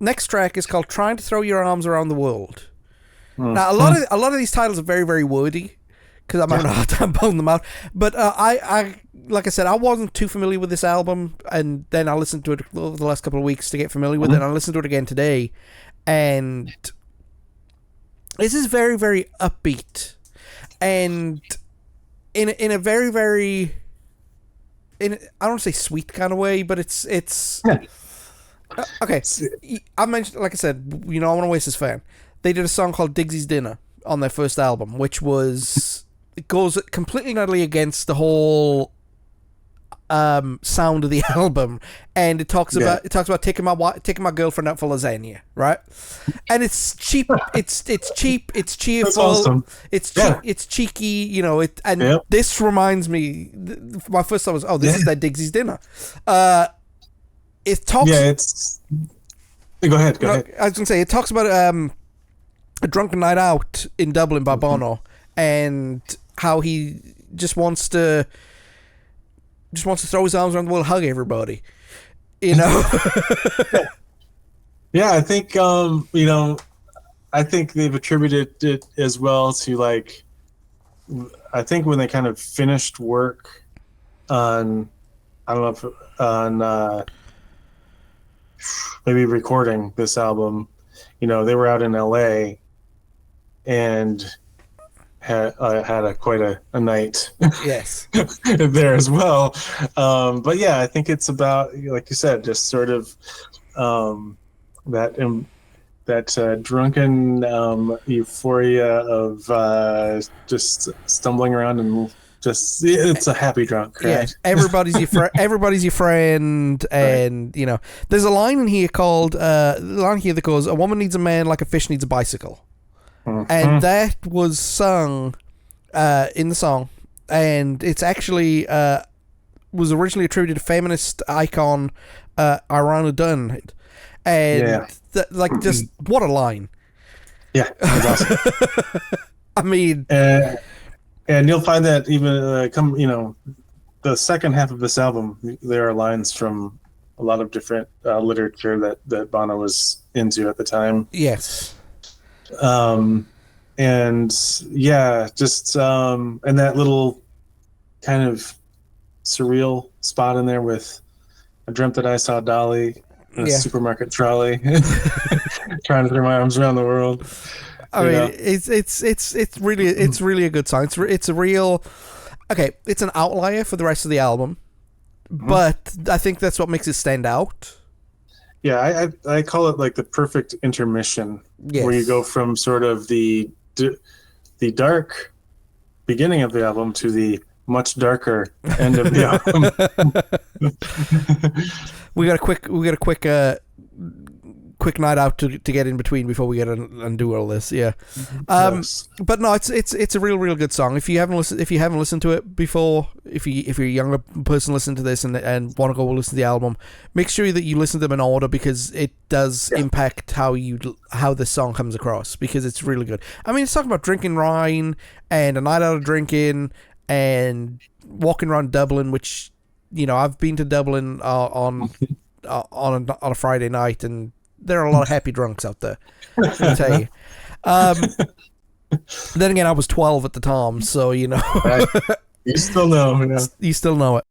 next track is called "Trying to Throw Your Arms Around the World." Now, Mm-hmm. a lot of these titles are very, very wordy because I'm having a hard time pulling them out. But I, like I said, I wasn't too familiar with this album, and then I listened to it over the last couple of weeks to get familiar with it, and I listened to it again today, and this is very, very upbeat, and in a very, very I don't want to say sweet kind of way, but it's Yeah. okay. I mentioned, like I said, I want to waste this fan. They did a song called Digsy's Dinner on their first album, which was it goes completely and utterly against the whole sound of the album, and it talks about taking my girlfriend out for lasagna, right? And it's cheap, it's cheap, it's cheerful, That's awesome. it's cheeky, this reminds me. My first thought was, oh, this is their Digsy's Dinner. It talks. Yeah, it's. Go ahead. I was gonna say it talks about a drunken night out in Dublin by Bono, and how he just wants to throw his arms around the world, hug everybody. Yeah, I think I think they've attributed it as well to like. I think when they kind of finished work on, I don't know if on maybe recording this album, they were out in LA and had quite a night Yes. there as well. But yeah, I think it's about, like you said, just sort of that drunken euphoria of just stumbling around and just it's a happy drunk, right? Yeah, everybody's your friend, and there's a line in here called that goes, "A woman needs a man like a fish needs a bicycle," and that was sung in the song, and it's actually was originally attributed to feminist icon Irana Dunn, and just what a line! Yeah, that's awesome. I mean. And you'll find that even the second half of this album, there are lines from a lot of different literature that Bono was into at the time. Yes. And yeah, just and that little kind of surreal spot in there with "I dreamt that I saw Dolly in a supermarket trolley, trying to throw my arms around the world." I mean, it's really a good song. It's a real, it's an outlier for the rest of the album, but I think that's what makes it stand out. Yeah, I call it like the perfect intermission, where you go from sort of the dark beginning of the album to the much darker end of the album. We got a quick night out to get in between before we get and do all this. Yeah. But no, it's a real good song. If you haven't listened to it before, if you're a younger person listening to this and want to go listen to the album, make sure that you listen to them in order, because it does impact how this song comes across, because it's really good. I mean, it's talking about drinking wine and a night out of drinking and walking around Dublin, which I've been to Dublin on a Friday night, and there are a lot of happy drunks out there, I'll tell you. Then again, I was 12 at the time, so Right. You still know. You still know it.